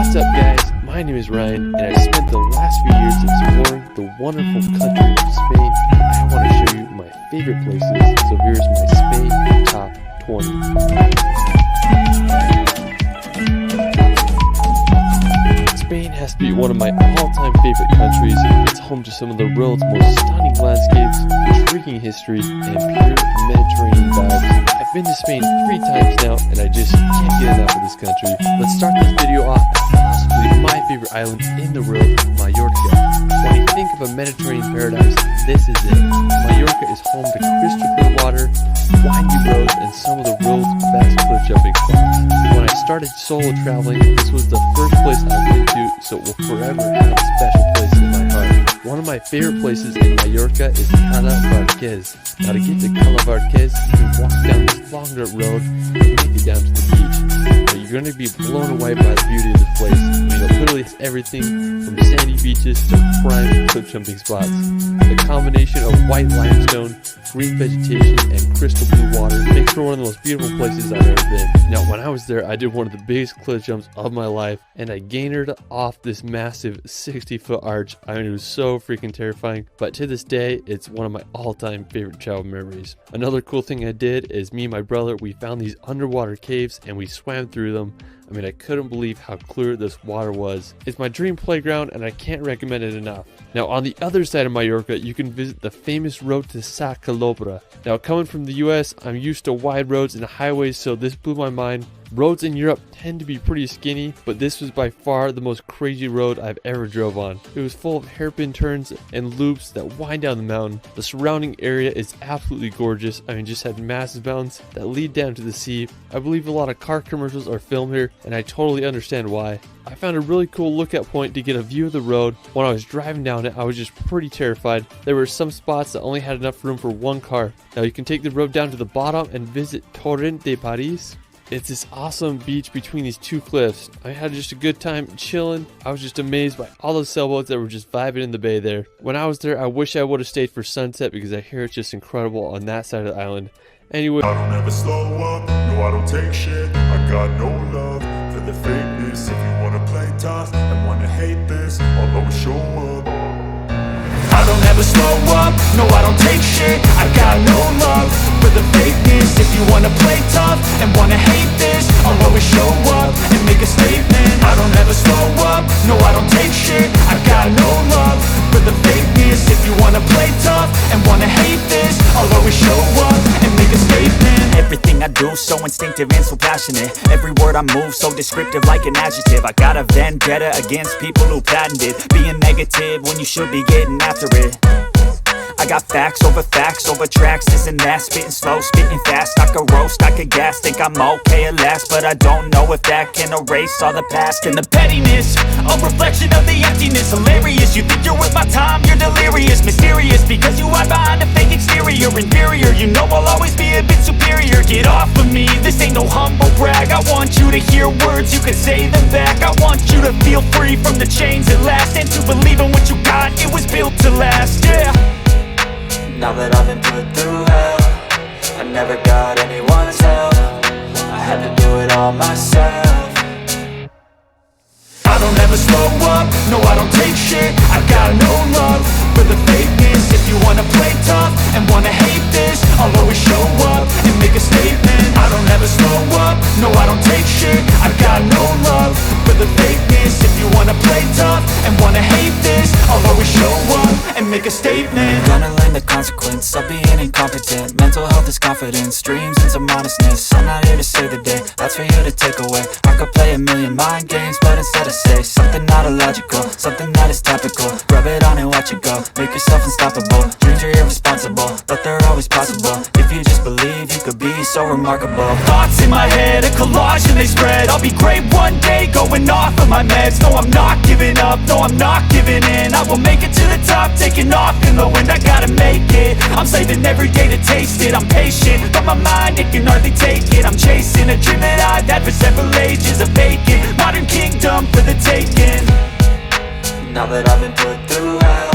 What's up guys, my name is Ryan and I spent the last few years exploring the wonderful country of Spain. I want to show you my favorite places, so here's my Spain top 20. Spain has to be one of my all-time favorite countries. It's home to some of the world's most stunning landscapes, intriguing history, and pure Mediterranean vibes. I've been to Spain 3 times now, and I just can't get enough of this country. Let's start this video off at possibly my favorite island in the world, Mallorca. When you think of a Mediterranean paradise, this is it. Mallorca is home to crystal clear water, windy roads, and some of the world's best cliff jumping spots. When I started solo traveling, this was the first place I've been to, so it will forever have a special place in my heart. One of my favorite places in Mallorca is Cala Barquez. Now to get to Cala Barquez, you can walk down this long dirt road and make it down to the beach. But you're going to be blown away by the beauty of this place. I mean, it literally has everything from sandy beaches to prime cliff jumping spots. The combination of white limestone, green vegetation, and crystal blue water makes for one of the most beautiful places I've ever been. Now when I was there, I did one of the biggest cliff jumps of my life, and I gained off this massive 60-foot arch. I mean, it was so freaking terrifying, but to this day, it's one of my all-time favorite travel memories. Another cool thing I did is me and my brother, we found these underwater caves and we swam through them. I mean, I couldn't believe how clear this water was. It's my dream playground and I can't recommend it enough. Now on the other side of Mallorca, you can visit the famous road to Sa Calobra. Now coming from the US, I'm used to wide roads and highways, so this blew my mind. Roads in Europe tend to be pretty skinny, but this was by far the most crazy road I've ever drove on. It was full of hairpin turns and loops that wind down the mountain. The surrounding area is absolutely gorgeous. I mean, just had massive mountains that lead down to the sea. I believe a lot of car commercials are filmed here, and I totally understand why. I found a really cool lookout point to get a view of the road. When I was driving down it, I was just pretty terrified. There were some spots that only had enough room for one car. Now you can take the road down to the bottom and visit Torrent de Paris. It's this awesome beach between these two cliffs. I had just a good time chilling. I was just amazed by all the sailboats that were just vibing in the bay there. When I was there, I wish I would have stayed for sunset because I hear it's just incredible on that side of the island. Anyway, I don't ever slow up, no I don't take shit. I got no love for the fakeness. If you wanna play tough and wanna hate this, I'll always show up. I don't ever slow up, no I don't take shit. I got no love for the fakeness. If you wanna play tough and wanna hate this, I'll always show up and make a statement. I don't ever slow up, no I don't take shit. I got no love for the fakeness. If you wanna play tough and wanna hate this, I'll always show up and make a statement. Everything I do so instinctive and so passionate. Every word I move so descriptive like an adjective. I got a vendetta against people who patented being negative when you should be getting after it. I got facts over tracks, this and that. Spitting slow, spitting fast. I could roast, I could gas. Think I'm okay at last, but I don't know if that can erase all the past. And the pettiness, a reflection of the emptiness. Hilarious, you think you're worth my time, you're delirious. Mysterious, because you hide behind a fake exterior. Inferior, you know I'll always be a bit superior. Get off of me, this ain't no humble brag. I want you to hear words, you can say them back. I want you to feel free from the chains at last, and to believe in what you got, it was built to last, yeah. Now that I've been put through hell, I never got anyone's help. I had to do it all myself. I don't ever slow up, no I don't take shit. I got no love for the fakeness. If you wanna play tough and wanna hate this, I'll always show up and make a statement. I don't ever slow up, no I don't take shit. I got no love for the fakeness. If you wanna play tough and wanna hate this, I'll always show up and make a statement. Gonna learn the consequence of being incompetent. Mental health is confidence, dreams and some honestness. I'm not here to save the day, that's for you to take away. I could play a million mind games, but instead I say something not illogical, something that is topical. Rub it on and watch it go, make yourself unstoppable. Dreams are irresponsible, but they're always possible. If you just believe, you could be so remarkable. Thoughts in my head, a collage and they spread. I'll be great one day, going off of my meds. No, I'm not giving up, no, I'm not giving in. I will make it to the top, taking off in the wind. I gotta make it, I'm saving every day to taste it. I'm patient, but my mind, it can hardly take it. I'm chasing a dream that I've had for several ages. A vacant, modern kingdom for the taking. Now that I've been put through hell,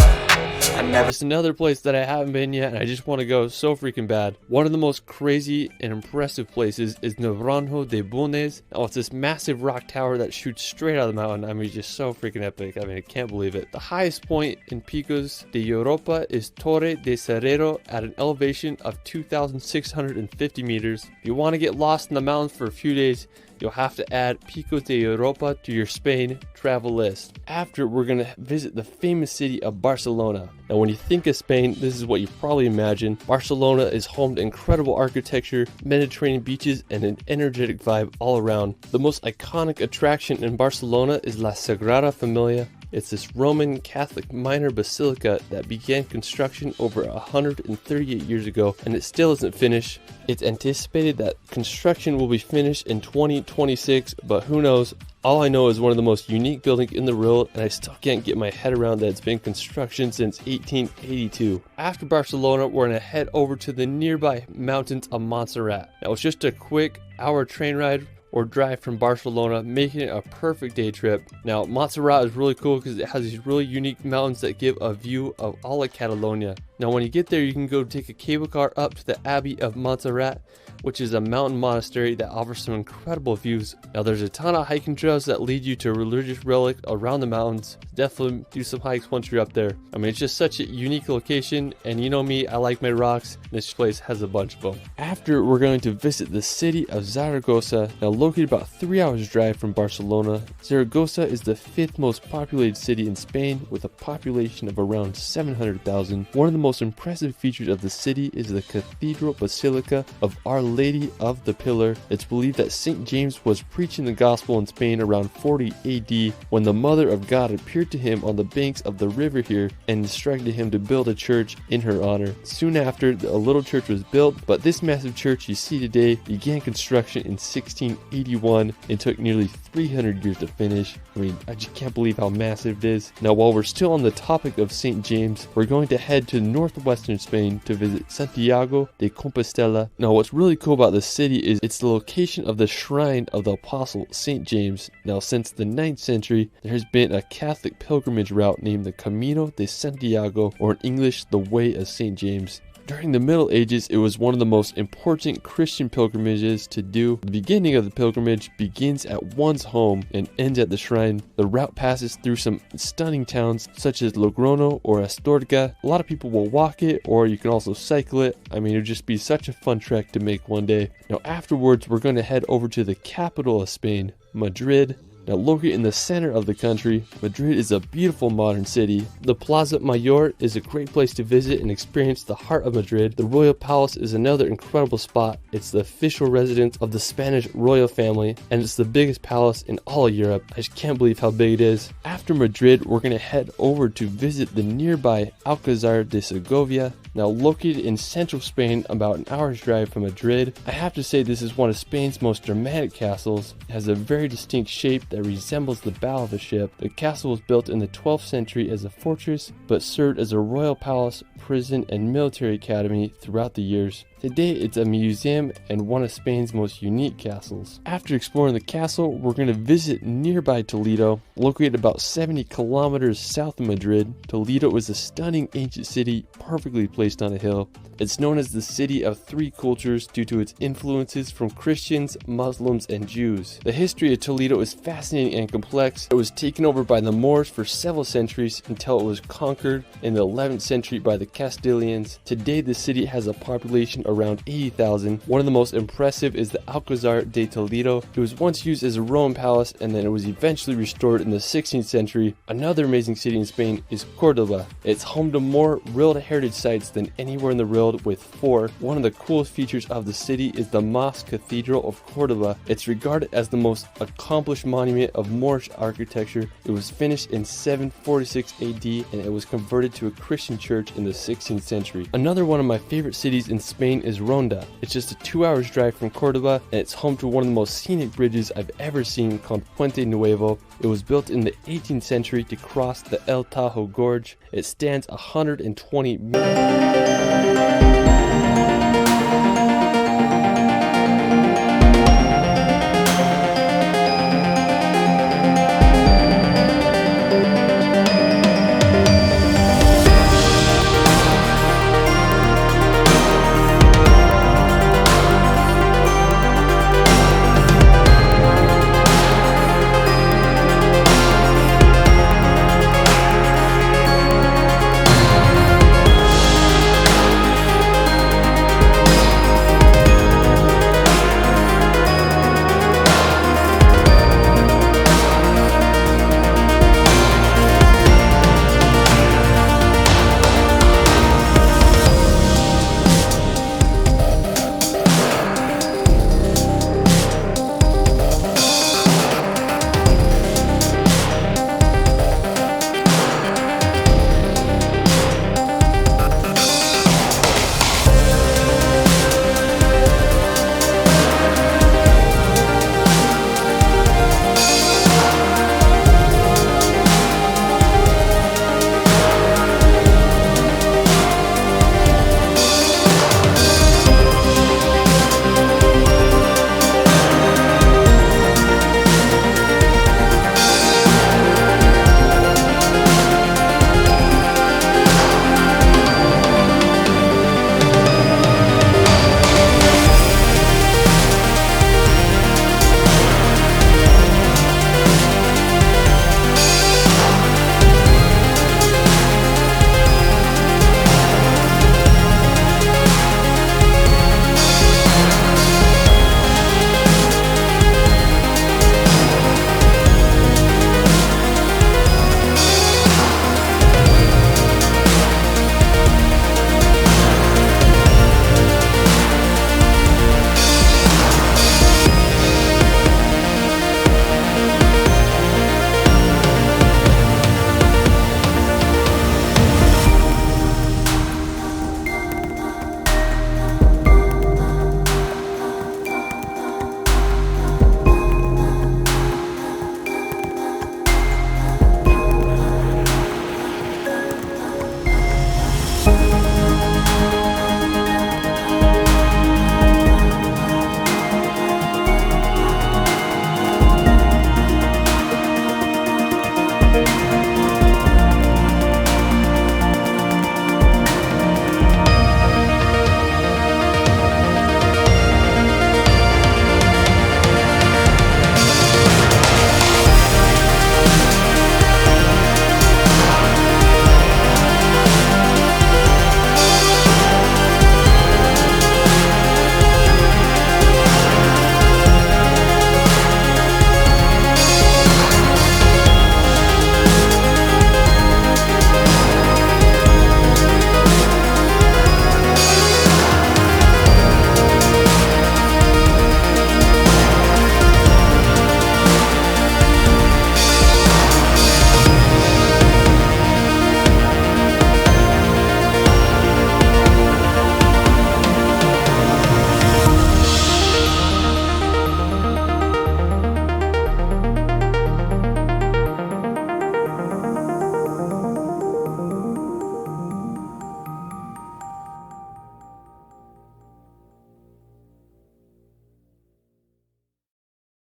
I never. It's another place that I haven't been yet and I just want to go so freaking bad. One of the most crazy and impressive places is Naranjo de Bulnes. Oh, it's this massive rock tower that shoots straight out of the mountain. I mean, just so freaking epic. I mean, I can't believe it. The highest point in Picos de Europa is Torre de Serrero at an elevation of 2,650 meters. If you want to get lost in the mountains for a few days, you'll have to add Picos de Europa to your Spain travel list. After, we're going to visit the famous city of Barcelona. Now, when you think of Spain, this is what you probably imagine. Barcelona is home to incredible architecture, Mediterranean beaches, and an energetic vibe all around. The most iconic attraction in Barcelona is La Sagrada Familia. It's this Roman Catholic minor basilica that began construction over 138 years ago, and it still isn't finished. It's anticipated that construction will be finished in 2026, but who knows? All I know is one of the most unique buildings in the world, and I still can't get my head around that it's been in construction since 1882. After Barcelona, we're going to head over to the nearby mountains of Montserrat. Now, it's just a quick hour train ride or drive from Barcelona, making it a perfect day trip. Now, Montserrat is really cool because it has these really unique mountains that give a view of all of Catalonia. Now, when you get there, you can go take a cable car up to the Abbey of Montserrat, which is a mountain monastery that offers some incredible views. Now, there's a ton of hiking trails that lead you to religious relics around the mountains. Definitely do some hikes once you're up there. I mean, it's just such a unique location, and you know me, I like my rocks. This place has a bunch of them. After, we're going to visit the city of Zaragoza. Now, located about 3 hours drive from Barcelona, Zaragoza is the 5th most populated city in Spain with a population of around 700,000. One of the most impressive features of the city is the Cathedral Basilica of Our Lady of the Pillar. It's believed that St. James was preaching the gospel in Spain around 40 AD when the Mother of God appeared to him on the banks of the river here and instructed him to build a church in her honor. Soon after, a little church was built, but this massive church you see today began construction in 1681 and took nearly 300 years to finish. I mean, I just can't believe how massive it is. Now, while we're still on the topic of St. James, we're going to head to northwestern Spain to visit Santiago de Compostela. Now, what's really cool about this city is it's the location of the shrine of the apostle St. James. Now, since the 9th century, there has been a Catholic pilgrimage route named the Camino de Santiago, or in English, the Way of St. James. During the Middle Ages, it was one of the most important Christian pilgrimages to do. The beginning of the pilgrimage begins at one's home and ends at the shrine. The route passes through some stunning towns such as Logrono or Astorga. A lot of people will walk it, or you can also cycle it. I mean, it would just be such a fun trek to make one day. Now, afterwards, we're going to head over to the capital of Spain, Madrid. Now, located in the center of the country, Madrid is a beautiful modern city. The Plaza Mayor is a great place to visit and experience the heart of Madrid. The Royal Palace is another incredible spot. It's the official residence of the Spanish royal family, and it's the biggest palace in all of Europe. I just can't believe how big it is. After Madrid, we're going to head over to visit the nearby Alcázar de Segovia. Now, located in central Spain, about an hour's drive from Madrid, I have to say this is one of Spain's most dramatic castles. It has a very distinct shape that resembles the bow of a ship. The castle was built in the 12th century as a fortress, but served as a royal palace, prison, and military academy throughout the years. Today, it's a museum and one of Spain's most unique castles. After exploring the castle, we're going to visit nearby Toledo. Located about 70 kilometers south of Madrid, Toledo is a stunning ancient city perfectly placed on a hill. It's known as the city of three cultures due to its influences from Christians, Muslims, and Jews. The history of Toledo is fascinating and complex. It was taken over by the Moors for several centuries until it was conquered in the 11th century by the Castilians. Today, the city has a population around 80,000. One of the most impressive is the Alcázar de Toledo. It was once used as a Roman palace, and then it was eventually restored in the 16th century. Another amazing city in Spain is Cordoba. It's home to more World Heritage sites than anywhere in the world, with 4. One of the coolest features of the city is the Mosque Cathedral of Cordoba. It's regarded as the most accomplished monument of Moorish architecture. It was finished in 746 AD, and it was converted to a Christian church in the 16th century. Another one of my favorite cities in Spain is Ronda. It's just a 2 hours drive from Cordoba, and it's home to one of the most scenic bridges I've ever seen, called Puente Nuevo. It was built in the 18th century to cross the El Tajo Gorge. It stands 120 meters.